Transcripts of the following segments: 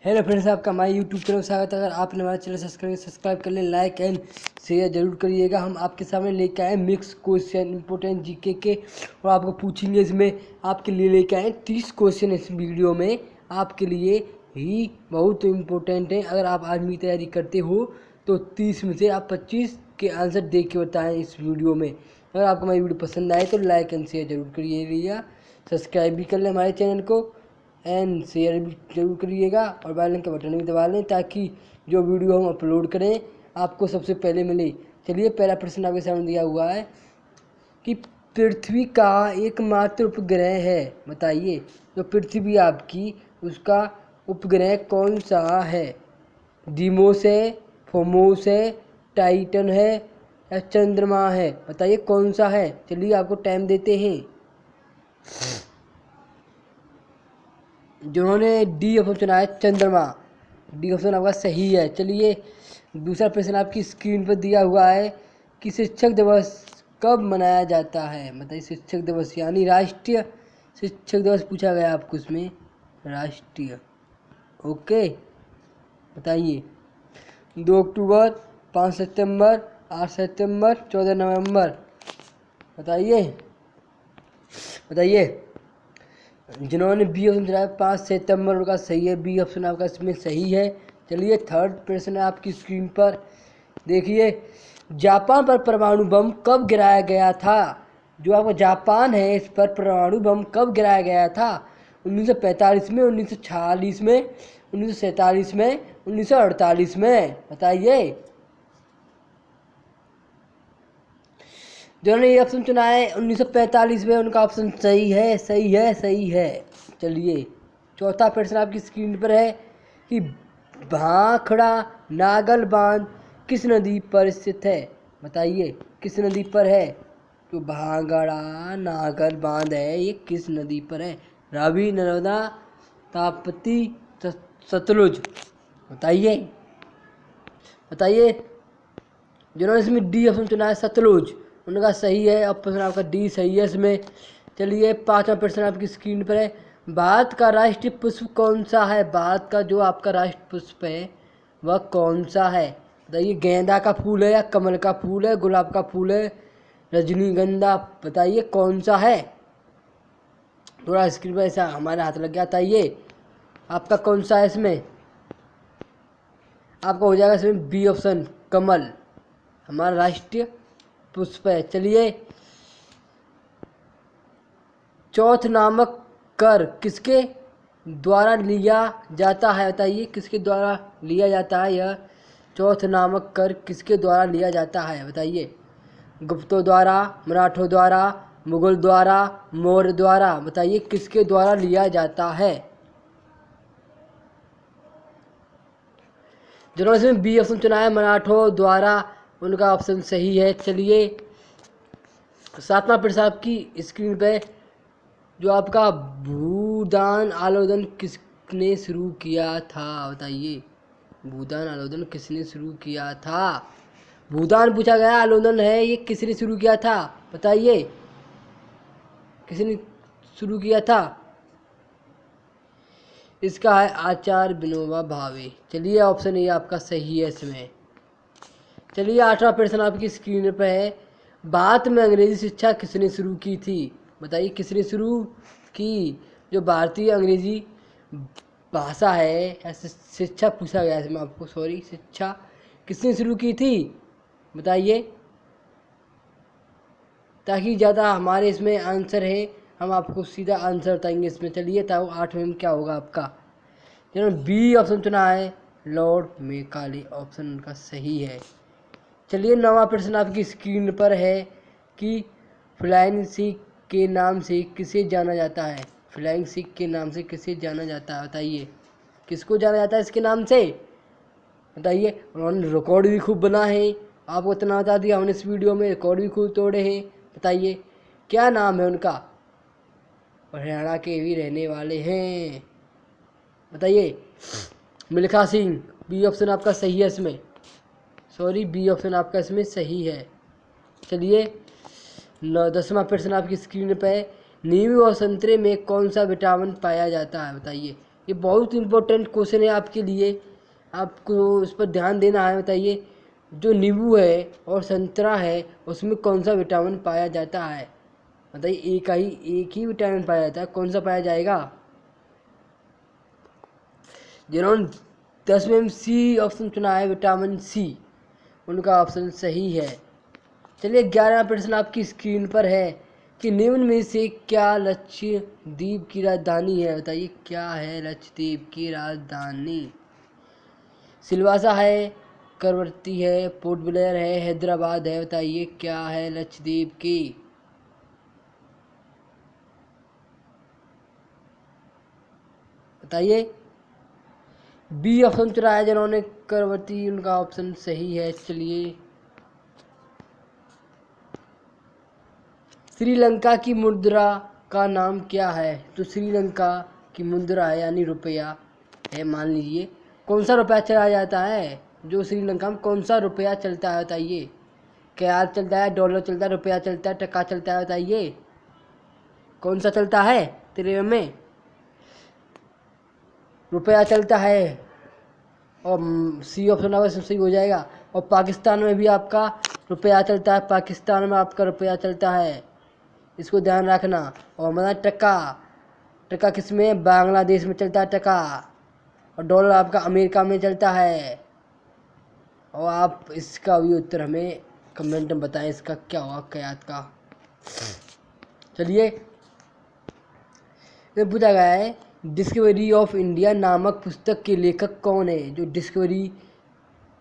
Hello friends, आपका हमारे YouTube channel में स्वागत है। अगर आपने हमारा चैनल सब्सक्राइब कर लें, लाइक एंड शेयर जरूर करिएगा। हम आपके सामने लेके आए मिक्स क्वेश्चन इंपोर्टेंट जीके के, और आपको पूछेंगे। इसमें आपके लिए लेके आए 30 क्वेश्चन इस वीडियो में, आपके लिए ही बहुत इम्पोर्टेंट है। अगर आप आज भी तैयारी करते हो तो 30 में से आप 25 के आंसर देख के बताएँ इस वीडियो में। अगर आपको हमारी वीडियो पसंद आए तो लाइक एंड शेयर जरूर करिएगा, सब्सक्राइब भी कर लें हमारे चैनल को एंड शेयर भी जरूर करिएगा, और बेल आइकन का बटन भी दबा लें ताकि जो वीडियो हम अपलोड करें आपको सबसे पहले मिले। चलिए, पहला प्रश्न आपके सामने दिया हुआ है कि पृथ्वी का एकमात्र उपग्रह है, बताइए। जो पृथ्वी आपकी, उसका उपग्रह कौन सा है? डीमोस है, फोमोस है, टाइटन है या चंद्रमा है? बताइए कौन सा है। चलिए, आपको टाइम देते हैं। जिन्होंने डी ऑप्शन चुना है, चंद्रमा, डी ऑप्शन आपका सही है। चलिए, दूसरा प्रश्न आपकी स्क्रीन पर दिया हुआ है कि शिक्षक दिवस कब मनाया जाता है? बताइए शिक्षक दिवस, यानी राष्ट्रीय शिक्षक दिवस पूछा गया आपको इसमें, राष्ट्रीय। ओके, बताइए। 2 अक्टूबर, 5 सितंबर, 8 सितंबर, 14 नवंबर? बताइए बताइए। जिन्होंने बी ऑप्शन चुना है 5 सितंबर, उनका सही है। बी ऑप्शन आपका इसमें सही है। चलिए, थर्ड प्रश्न है आपकी स्क्रीन पर, देखिए। जापान पर परमाणु बम कब गिराया गया था? जो आपका जापान है, इस पर परमाणु बम कब गिराया गया था? 1945 में, 1946 में, 1947 में, 1948 में? बताइए। जिन्होंने ये ऑप्शन चुना है 1945 में, उनका ऑप्शन सही है, सही है, सही है। चलिए, चौथा प्रश्न आपकी स्क्रीन पर है कि भाखड़ा नागल बांध किस नदी पर स्थित है? बताइए किस नदी पर है? जो भाखड़ा नागल बांध है, ये किस नदी पर है? रावी, नर्मदा, ताप्ती, सतलुज? बताइए बताइए। जिन्होंने इसमें डी ऑप्शन चुना है, सतलुज, उनका सही है। ऑप्शन आपका डी सही है इसमें। चलिए, पांचवा प्रश्न आपकी स्क्रीन पर है। भारत का राष्ट्रीय पुष्प कौन सा है? भारत का जो आपका राष्ट्रीय पुष्प है वह कौन सा है? बताइए, गेंदा का फूल है या कमल का फूल है, गुलाब का फूल है, रजनीगंधा? बताइए कौन सा है। थोड़ा स्क्रीन पर ऐसा हमारे हाथ लग गया, बताइए आपका कौन सा है इसमें। आपका हो जाएगा इसमें बी ऑप्शन, कमल हमारा राष्ट्रीय पुष्प है। चलिए, चौथ नामक कर किसके द्वारा लिया जाता है? बताइए किसके द्वारा लिया जाता है यह चौथ नामक कर किसके द्वारा लिया जाता है? बताइए। गुप्तों द्वारा, मराठों द्वारा, मुगल द्वारा, मौर्य द्वारा? बताइए किसके द्वारा लिया जाता है। जिन्होंने इसमें बी ऑप्शन चुना है, मराठों द्वारा, उनका ऑप्शन सही है। चलिए, सातवां प्रश्न आपकी स्क्रीन पे, जो आपका भूदान आंदोलन किसने शुरू किया था? बताइए भूदान आंदोलन किसने शुरू किया था? भूदान पूछा गया, आंदोलन है, ये किसने शुरू किया था? बताइए किसने शुरू किया था? इसका है आचार्य विनोबा भावे। चलिए, ऑप्शन ए आपका सही है इसमें। चलिए, आठवां प्रश्न आपकी स्क्रीन पर है। भारत में अंग्रेजी शिक्षा किसने शुरू की थी? बताइए किसने शुरू की? जो भारतीय अंग्रेजी भाषा है, ऐसे शिक्षा पूछा गया है इसमें आपको, सॉरी, शिक्षा किसने शुरू की थी? बताइए, ताकि ज़्यादा हमारे इसमें आंसर है, हम आपको सीधा आंसर बताएंगे इसमें। चलिए, तो 8वें में क्या होगा आपका? जिन्होंने बी ऑप्शन चुना है, लॉर्ड मेकाले, ऑप्शन उनका सही है। चलिए, 9वां प्रश्न आपकी स्क्रीन पर है कि फ्लाइंग सिख के नाम से किसे जाना जाता है? फ्लाइंग सिख के नाम से किसे जाना जाता है? बताइए किसको जाना जाता है इसके नाम से? बताइए। उन्होंने रिकॉर्ड भी खूब बना है, आपको इतना बता दिया हमने इस वीडियो में, रिकॉर्ड भी खूब तोड़े हैं। बताइए क्या नाम है उनका? हरियाणा के भी रहने वाले हैं। बताइए। मिल्खा सिंह, बी ऑप्शन आपका सही है इसमें, सॉरी, बी ऑप्शन आपका इसमें सही है। चलिए, 10वां प्रश्न आपकी स्क्रीन पर है। नींबू और संतरे में कौन सा विटामिन पाया जाता है? बताइए ये बहुत इम्पोर्टेंट क्वेश्चन है आपके लिए, आपको इस पर ध्यान देना है। बताइए, जो नींबू है और संतरा है उसमें कौन सा विटामिन पाया जाता है? बताइए, एक ही विटामिन पाया जाता है, कौन सा पाया जाएगा? जिन्होंने 10 में सी ऑप्शन चुना है, विटामिन सी, उनका ऑप्शन सही है। चलिए, 11वां प्रश्न आपकी स्क्रीन पर है कि निम्न में से क्या लक्षद्वीप की राजधानी है? बताइए, क्या है लक्षद्वीप की राजधानी? सिलवासा है, करवती है, पोर्ट ब्लेयर है, हैदराबाद है। बताइए, क्या है लक्षद्वीप की? बताइए। बी ऑप्शन चुना है जिन्होंने, करवती, उनका ऑप्शन सही है। चलिए, श्रीलंका की मुद्रा का नाम क्या है? तो श्रीलंका की मुद्रा है, यानी रुपया है, मान लीजिए। कौन सा रुपया चला जाता है जो श्रीलंका में, कौन सा रुपया चलता है? बताइए, क्या चलता है, डॉलर चलता है, रुपया चलता है, टका चलता है? बताइए, कौन सा चलता है? त्रिवेम में रुपया चलता है, और सी ऑप्शन आपका सही हो जाएगा। और पाकिस्तान में भी आपका रुपया चलता है, पाकिस्तान में आपका रुपया चलता है, इसको ध्यान रखना। और हमारा टका, टका किस में? बांग्लादेश में चलता है टका। और डॉलर आपका अमेरिका में चलता है। और आप इसका भी उत्तर हमें कमेंट में बताएं, इसका क्या हुआ कयात का। चलिए, ये पूछा गया है, डिस्कवरी ऑफ इंडिया नामक पुस्तक के लेखक कौन है? जो डिस्कवरी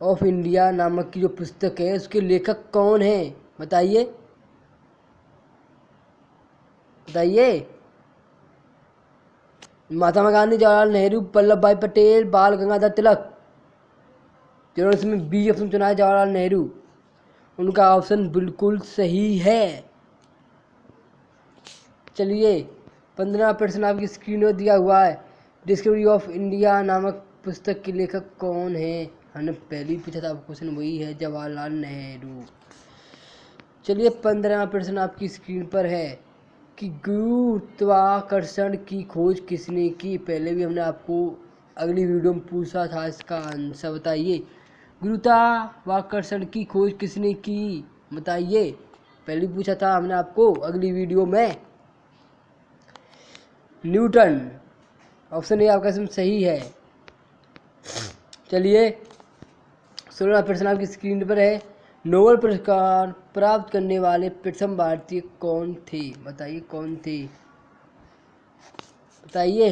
ऑफ इंडिया नामक की जो पुस्तक है उसके लेखक कौन है? बताइए, बताइए। महात्मा गांधी, जवाहरलाल नेहरू, वल्लभ भाई पटेल, बाल गंगाधर तिलक। जिन्होंने इसमें बी ऑप्शन चुना है, जवाहरलाल नेहरू, उनका ऑप्शन बिल्कुल सही है। चलिए, 15वां प्रश्न आपकी स्क्रीन पर दिया हुआ है, डिस्कवरी ऑफ इंडिया नामक पुस्तक के लेखक कौन है? हमने पहले ही पूछा था, क्वेश्चन वही है, जवाहरलाल नेहरू। चलिए, 15वां प्रश्न आपकी स्क्रीन पर है कि गुरुत्वाकर्षण की खोज किसने की? पहले भी हमने आपको अगली वीडियो में पूछा था, इसका आंसर बताइए। गुरुत्वाकर्षण की खोज किसने की? बताइए, पहले पूछा था हमने आपको अगली वीडियो में। न्यूटन, ऑप्शन ए आपका इसमें सही है। चलिए, 16वां प्रश्न आपकी स्क्रीन पर है, नोबेल पुरस्कार प्राप्त करने वाले प्रथम भारतीय कौन थे? बताइए, कौन थे? बताइए,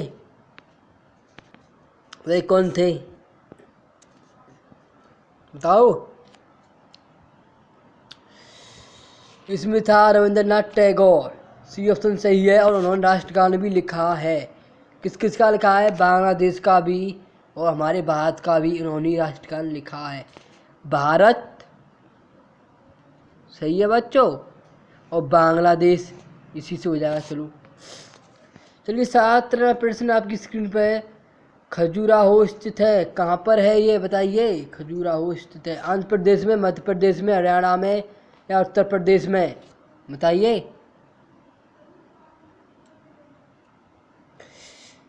वे कौन थे? बताओ। इसमें था रविंद्रनाथ टैगोर, सी ऑप्शन सही है। और उन्होंने राष्ट्रगान भी लिखा है। किस किस का लिखा है? बांग्लादेश का भी और हमारे भारत का भी उन्होंने राष्ट्रगान लिखा है। भारत सही है बच्चों, और बांग्लादेश इसी से हो जाएगा। चलिए, 17वां प्रश्न आपकी स्क्रीन पर है, खजुराहो स्थित है, कहाँ पर है ये? बताइए, खजुराहो स्थित है आंध्र प्रदेश में, मध्य प्रदेश में, हरियाणा में, या उत्तर प्रदेश में? बताइए।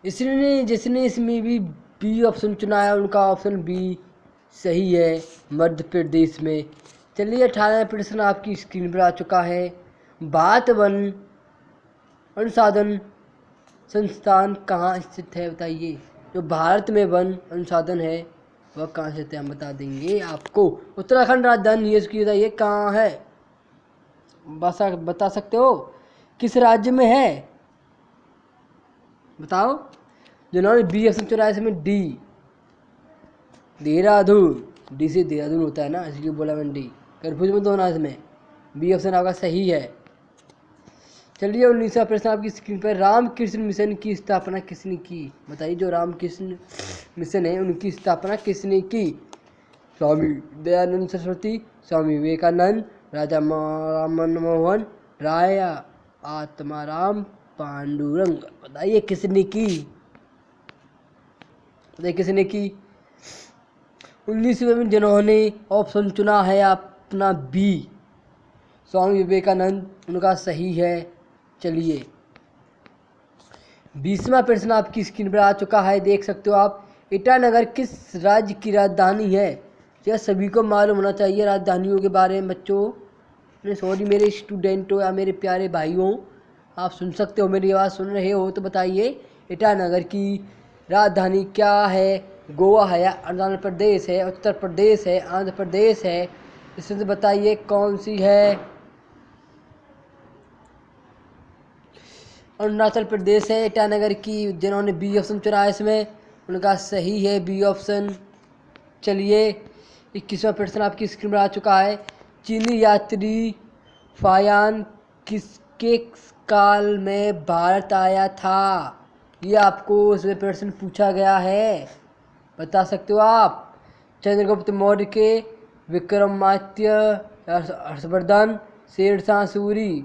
इसने जिसने इसमें भी बी ऑप्शन चुना है, उनका ऑप्शन बी सही है, मध्य प्रदेश में। चलिए, 18वां प्रश्न आपकी स्क्रीन पर आ चुका है, भारत वन अनुसंधान संस्थान कहाँ स्थित है? बताइए, जो भारत में वन अनुसंधान है वह कहाँ स्थित है? हम बता देंगे आपको। उत्तराखंड राजधानी है इसकी, बताइए कहाँ है? बता सकते हो? किस राज्य में है? बताओ। जिन्होंने बी ऑप्शन चुना है इसमें डी, देहरादून, डी से देहरादून होता है ना, इसलिए बोला मैंने डी, कंफ्यूज मत होना इसमें, बी ऑप्शन आपका सही है। चलिए, 19वां प्रश्न आपकी स्क्रीन पर, रामकृष्ण मिशन की स्थापना किसने की? बताइए, जो रामकृष्ण मिशन है उनकी स्थापना किसने की? स्वामी दयानंद सरस्वती, स्वामी विवेकानंद, राजा राम मनमोहन राय, आत्माराम पांडुरंग। बताइए, किसने की? बताइए, किसने की? 19वें में जिन्होंने ऑप्शन चुना है अपना बी, स्वामी विवेकानंद, उनका सही है। चलिए, 20वां प्रश्न आपकी स्क्रीन पर आ चुका है, देख सकते हो आप। ईटानगर किस राज्य की राजधानी है? यह सभी को मालूम होना चाहिए राजधानियों के बारे में बच्चों। सॉरी मेरे स्टूडेंटों या मेरे प्यारे भाइयों, आप सुन सकते हो, मेरी आवाज़ सुन रहे हो तो बताइए ईटानगर की राजधानी क्या है? गोवा है या अरुणाचल प्रदेश है, उत्तर प्रदेश है, आंध्र प्रदेश है? इसमें से बताइए कौन सी है? अरुणाचल प्रदेश है ईटानगर की। जिन्होंने बी ऑप्शन चुना है इसमें, उनका सही है बी ऑप्शन। चलिए 21वां प्रश्न आपकी स्क्रीन पर आ चुका है। चीनी यात्री फायान किसके काल में भारत आया था? ये आपको इसमें प्रश्न पूछा गया है, बता सकते हो आप। चंद्रगुप्त मौर्य के, विक्रमादित्य, हर्षवर्धन, शेरशाह सूरी?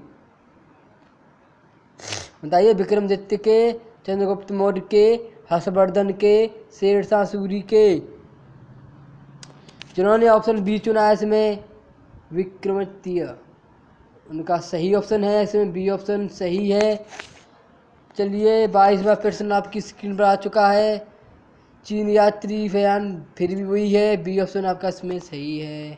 बताइए, विक्रमादित्य के, चंद्रगुप्त मौर्य के, हर्षवर्धन के, शेरशाह सूरी के? जिन्होंने ऑप्शन बी चुना है इसमें, विक्रमादित्य, उनका सही ऑप्शन है इसमें, बी ऑप्शन सही है। चलिए 22वां प्रश्न आपकी स्क्रीन पर आ चुका है। चीन यात्री फयान, फिर भी वही है, बी ऑप्शन आपका इसमें सही है।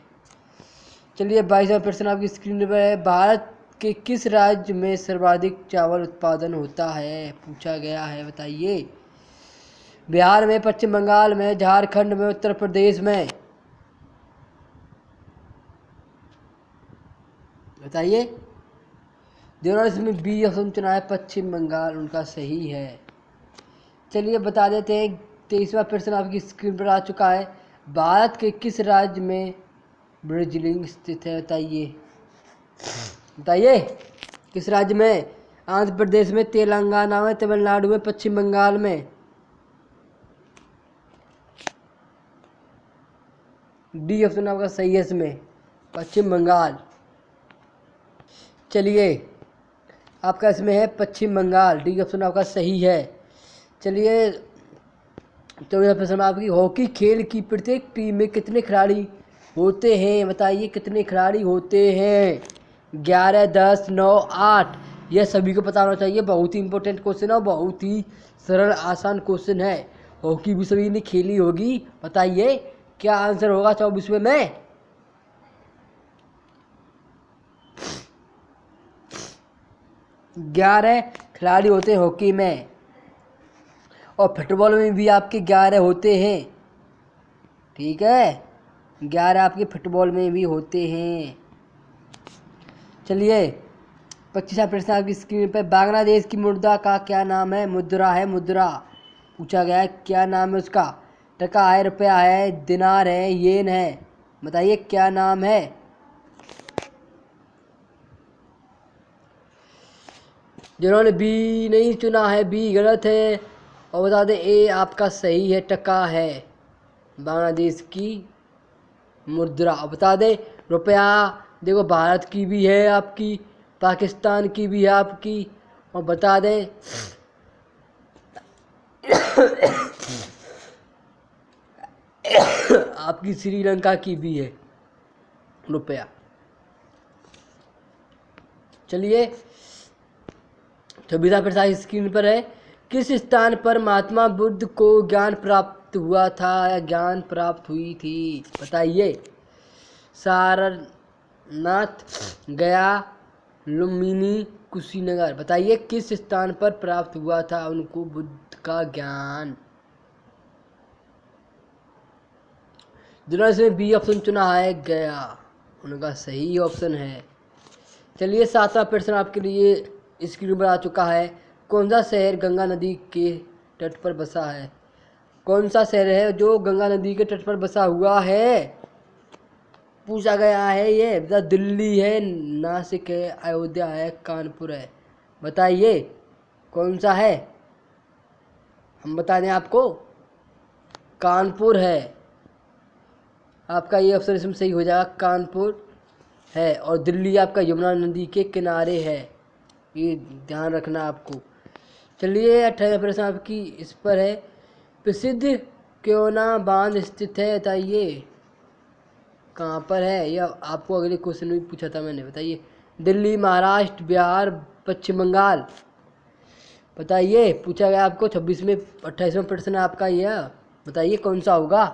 चलिए 22वां प्रश्न आपकी स्क्रीन पर है। भारत के किस राज्य में सर्वाधिक चावल उत्पादन होता है? पूछा गया है, बताइए। बिहार में, पश्चिम बंगाल में, झारखंड में, उत्तर प्रदेश में? बताइए। जिन्होंने इसमें बी ऑप्शन चुना है पश्चिम बंगाल, उनका सही है। चलिए बता देते हैं, 23वां प्रश्न आपकी स्क्रीन पर आ चुका है। भारत के किस राज्य में दार्जिलिंग स्थित है? बताइए, बताइए किस राज्य में? आंध्र प्रदेश में, तेलंगाना में, तमिलनाडु में, पश्चिम बंगाल में? डी ऑप्शन आपका सही है इसमें, पश्चिम बंगाल। चलिए आपका इसमें है पश्चिम बंगाल, डी ऑप्शन आपका सही है। चलिए 24वां प्रश्न आपकी, हॉकी खेल की प्रत्येक टीम में कितने खिलाड़ी होते हैं? बताइए कितने खिलाड़ी होते हैं? 11, 10, 9, 8? यह सभी को पता होना चाहिए, बहुत ही इंपॉर्टेंट क्वेश्चन है, बहुत ही सरल आसान क्वेश्चन है। हॉकी भी सभी ने खेली होगी, बताइए क्या आंसर होगा 24वें में? ग्यारह खिलाड़ी होते हैं हॉकी में, और फुटबॉल में भी आपके 11 होते हैं, ठीक है, 11 आपके फुटबॉल में भी होते हैं। चलिए 25वां प्रश्न आपकी स्क्रीन पर। बांग्लादेश की मुद्रा का क्या नाम है? मुद्रा है, मुद्रा पूछा गया है, क्या नाम है उसका? टका है, रुपया है, दिनार है, येन है? बताइए क्या नाम है? जिन्होंने बी नहीं चुना है, बी गलत है, और बता दें ए आपका सही है, टका है बांग्लादेश की मुद्रा। बता दें रुपया, देखो भारत की भी है आपकी, पाकिस्तान की भी है आपकी, और बता दें आपकी श्रीलंका की भी है रुपया। चलिए 26वां प्रश्न स्क्रीन पर है। किस स्थान पर महात्मा बुद्ध को ज्ञान प्राप्त हुआ था या ज्ञान प्राप्त हुई थी? बताइए। सारनाथ, गया, लुम्बिनी, कुशीनगर? बताइए किस स्थान पर प्राप्त हुआ था उनको बुद्ध का ज्ञान? जिन्होंने बी ऑप्शन चुना है, गया, उनका सही ऑप्शन है। चलिए 7वां प्रश्न आपके लिए स्क्रीन पर आ चुका है। कौन सा शहर गंगा नदी के तट पर बसा है? कौन सा शहर है जो गंगा नदी के तट पर बसा हुआ है? पूछा गया है ये। दिल्ली है, नासिक है, अयोध्या है, कानपुर है? बताइए कौन सा है? हम बता दें आपको, कानपुर है आपका, ये ऑप्शन इसमें सही हो जाएगा, कानपुर है। और दिल्ली आपका यमुना नदी के किनारे है, ये ध्यान रखना आपको। चलिए 28वां प्रश्न आपकी इस पर है। प्रसिद्ध क्योना बांध स्थित है? बताइए कहाँ पर है? यह आपको अगले क्वेश्चन में पूछा था मैंने, बताइए। दिल्ली, महाराष्ट्र, बिहार, पश्चिम बंगाल? बताइए, पूछा गया आपको 26 में 28वां प्रश्न आपका यह, बताइए कौन सा होगा।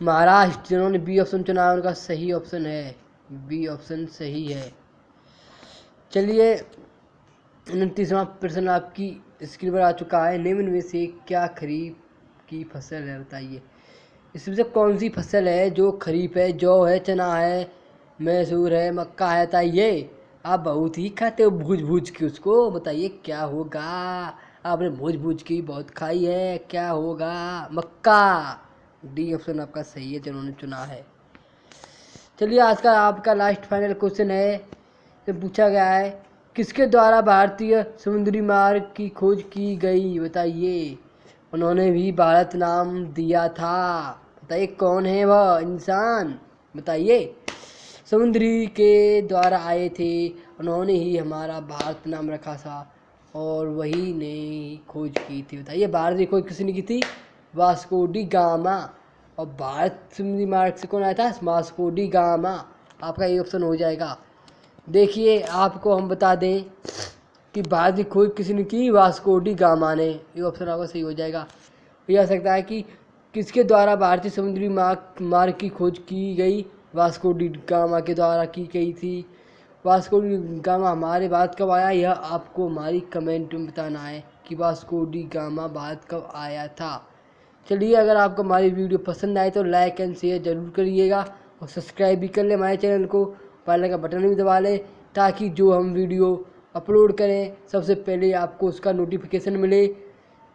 महाराष्ट्र, जिन्होंने बी ऑप्शन चुना उनका सही ऑप्शन है, बी ऑप्शन सही है। चलिए 29वां प्रश्न आपकी स्क्रीन पर आ चुका है। निम्न में से क्या खरीफ की फसल है, बताइए। इसमें से कौन सी फसल है जो खरीफ है? जौ है, चना है, मैसूर है, मक्का है, बताइए। आप बहुत ही खाते हो भूज भूज के उसको, बताइए क्या होगा। आपने भूज भूज की बहुत खाई है, क्या होगा? मक्का। डी ऑप्शन आपका सही है जिन्होंने चुना है। चलिए आज का आपका लास्ट फाइनल क्वेश्चन है, तो पूछा गया है किसके द्वारा भारतीय समुद्री मार्ग की खोज की गई, बताइए। उन्होंने भी भारत नाम दिया था, बताइए कौन है वह इंसान, बताइए। समुद्री के द्वारा आए थे, उन्होंने ही हमारा भारत नाम रखा था और वही ने खोज की थी, बताइए। भारत की खोज किसने की थी? Vasco D gamma. और भारत समुद्री मार्ग से कौन आया था? Vasco D gamma. आपका ये ऑप्शन हो जाएगा। देखिए आपको हम बता दें कि भारत की खोज किसने की? वास्को डी गामा ने। ये ऑप्शन आपका सही हो जाएगा। यह सकता है कि किसके द्वारा भारतीय समुद्री मार्ग की खोज की गई? वास्को डी गामा के द्वारा की गई थी। वास्को डी गामा हमारे भारत कब आया, यह आपको हमारी कमेंट में बताना है कि वास्को डी गामा भारत कब आया था। चलिए अगर आपको हमारी वीडियो पसंद आए तो लाइक एंड शेयर ज़रूर करिएगा और सब्सक्राइब भी कर ले हमारे चैनल को, बेल का बटन भी दबा लें ताकि जो हम वीडियो अपलोड करें सबसे पहले आपको उसका नोटिफिकेशन मिले।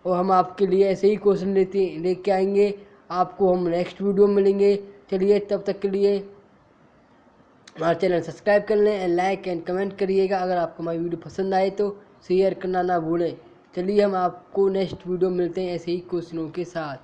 और हम आपके लिए ऐसे ही क्वेश्चन लेके आएंगे, आपको हम नेक्स्ट वीडियो में मिलेंगे। चलिए तब तक के लिए हमारा चैनल सब्सक्राइब कर लें एंड लाइक एंड कमेंट करिएगा। अगर आपको हमारी वीडियो पसंद आए तो शेयर करना ना भूलें। चलिए हम आपको नेक्स्ट वीडियो मिलते हैं ऐसे ही क्वेश्चनों के साथ।